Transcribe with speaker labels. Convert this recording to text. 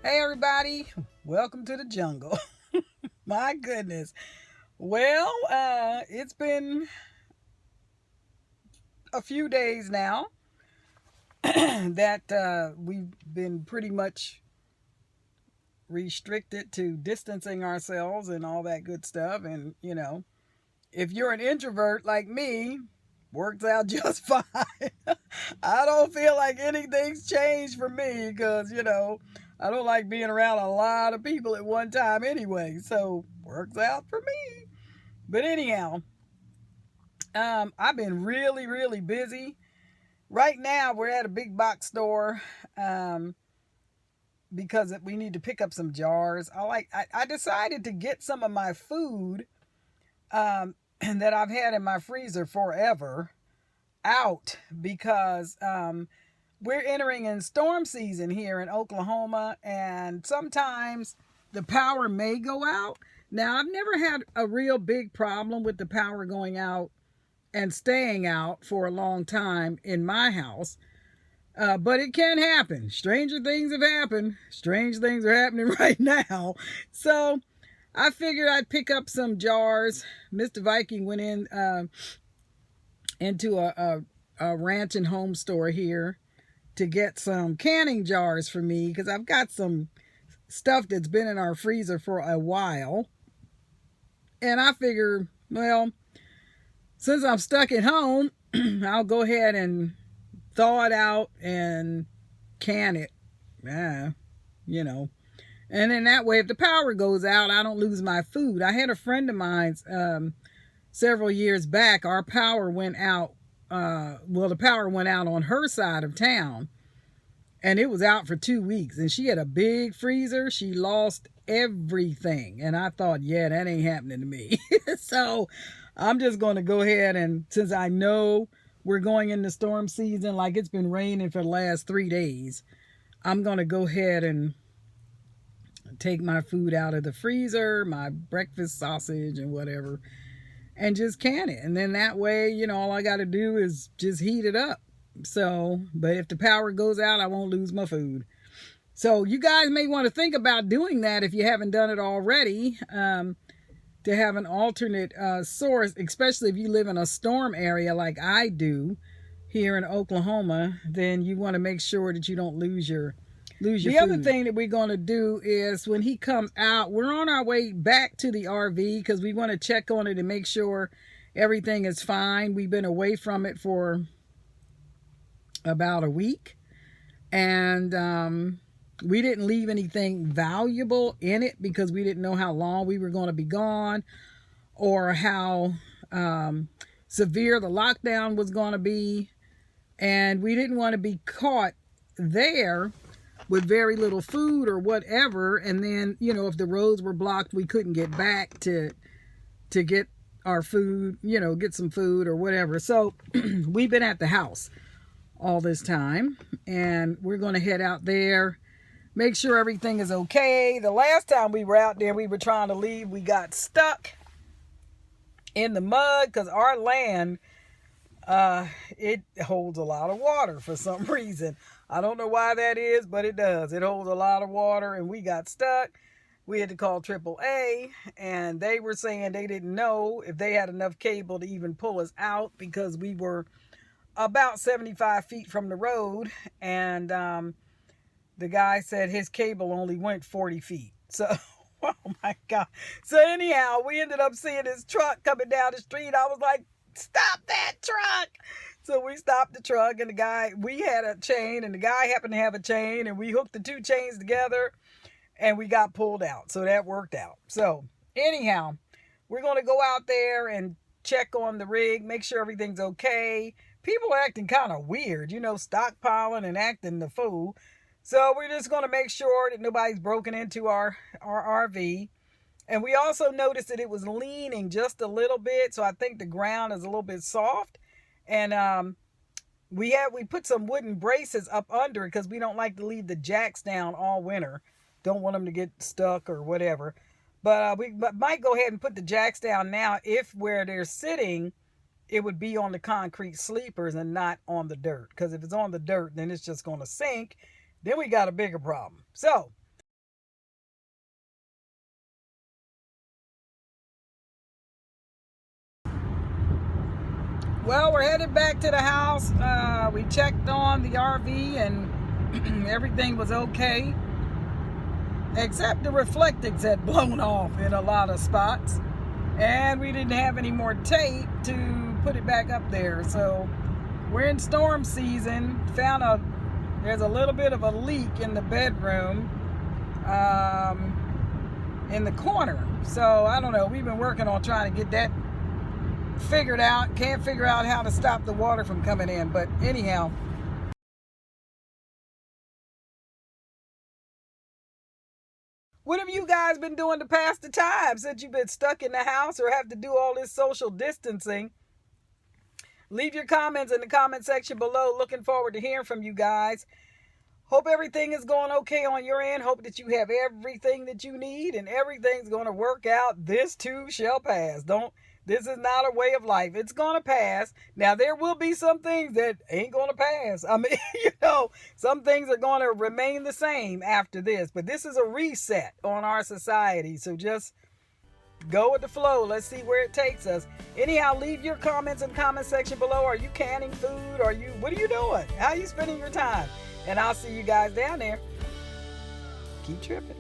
Speaker 1: Hey everybody, welcome to the jungle. My goodness. Well, it's been a few days now that we've been pretty much restricted to distancing ourselves and all that good stuff. And, if you're an introvert like me, works out just fine. I don't feel like anything's changed for me because, I don't like being around a lot of people at one time anyway. So, works out for me. But anyhow, I've been really, really busy. Right now, we're at a big box store um, because we need to pick up some jars. I decided to get some of my food that I've had in my freezer forever out because we're entering in storm season here in Oklahoma, and sometimes the power may go out. Now, I've never had a real big problem with the power going out and staying out for a long time in my house, but it can happen. Stranger things have happened. Strange things are happening right now. So I figured I'd pick up some jars. Mr. Viking went into a ranch and home store here to get some canning jars for me because I've got some stuff that's been in our freezer for a while. And I figure, well, since I'm stuck at home, I'll go ahead and thaw it out and can it. Yeah, you know. And then that way, if the power goes out, I don't lose my food. I had a friend of mine's several years back. Our power went out. The power went out on her side of town, and it was out for 2 weeks. And she had a big freezer. She lost everything. And I thought, yeah, that ain't happening to me. So I'm just going to go ahead and, since I know we're going into storm season, like it's been raining for the last 3 days, I'm going to go ahead and take my food out of the freezer, my breakfast sausage and whatever, and just can it. And then that way, all I got to do is just heat it up. So, but if the power goes out, I won't lose my food. So you guys may want to think about doing that if you haven't done it already, to have an alternate source, especially if you live in a storm area like I do here in Oklahoma. Then you want to make sure that you don't lose your food. Other thing that we're going to do is when he comes out, we're on our way back to the RV because we want to check on it and make sure everything is fine. We've been away from it for about a week, and we didn't leave anything valuable in it because we didn't know how long we were going to be gone or how severe the lockdown was going to be, and we didn't want to be caught there with very little food or whatever, and then if the roads were blocked, we couldn't get back to get our food, get some food or whatever. So we've been at the house all this time, and we're going to head out there, make sure everything is okay. The last time we were out there, we were trying to leave, we got stuck in the mud because our land, it holds a lot of water for some reason. I don't know why that is, but it does. It holds a lot of water, and we got stuck. We had to call AAA, and they were saying they didn't know if they had enough cable to even pull us out because we were about 75 feet from the road, and the guy said his cable only went 40 feet. So, oh my God. So anyhow, we ended up seeing this truck coming down the street. I was like, stop that truck. So we stopped the truck, and we had a chain, and the guy happened to have a chain, and we hooked the two chains together, and we got pulled out. So that worked out. So anyhow, we're going to go out there and check on the rig, make sure everything's okay. People are acting kind of weird, stockpiling and acting the fool. So we're just going to make sure that nobody's broken into our RV. And we also noticed that it was leaning just a little bit. So I think the ground is a little bit soft. And we put some wooden braces up under it because we don't like to leave the jacks down all winter. Don't want them to get stuck or whatever. But we might go ahead and put the jacks down now if where they're sitting, it would be on the concrete sleepers and not on the dirt. Because if it's on the dirt, then it's just going to sink. Then we got a bigger problem. So Well, we're headed back to the house. We checked on the RV and everything was okay, except the reflectors had blown off in a lot of spots, and we didn't have any more tape to put it back up there. So we're in storm season. There's a little bit of a leak in the bedroom, in the corner. So I don't know. We've been working on trying to get that figured out. Can't figure out how to stop the water from coming in. But anyhow, what have you guys been doing to pass the time since you've been stuck in the house or have to do all this social distancing? Leave your comments in the comment section below. Looking forward to hearing from you guys. Hope everything is going okay on your end. Hope that you have everything that you need and everything's going to work out. This too shall pass. This is not a way of life. It's going to pass. Now, there will be some things that ain't going to pass. I mean, some things are going to remain the same after this. But this is a reset on our society. So just go with the flow. Let's see where it takes us. Anyhow, leave your comments in the comment section below. Are you canning food? What are you doing? How are you spending your time? And I'll see you guys down there. Keep tripping.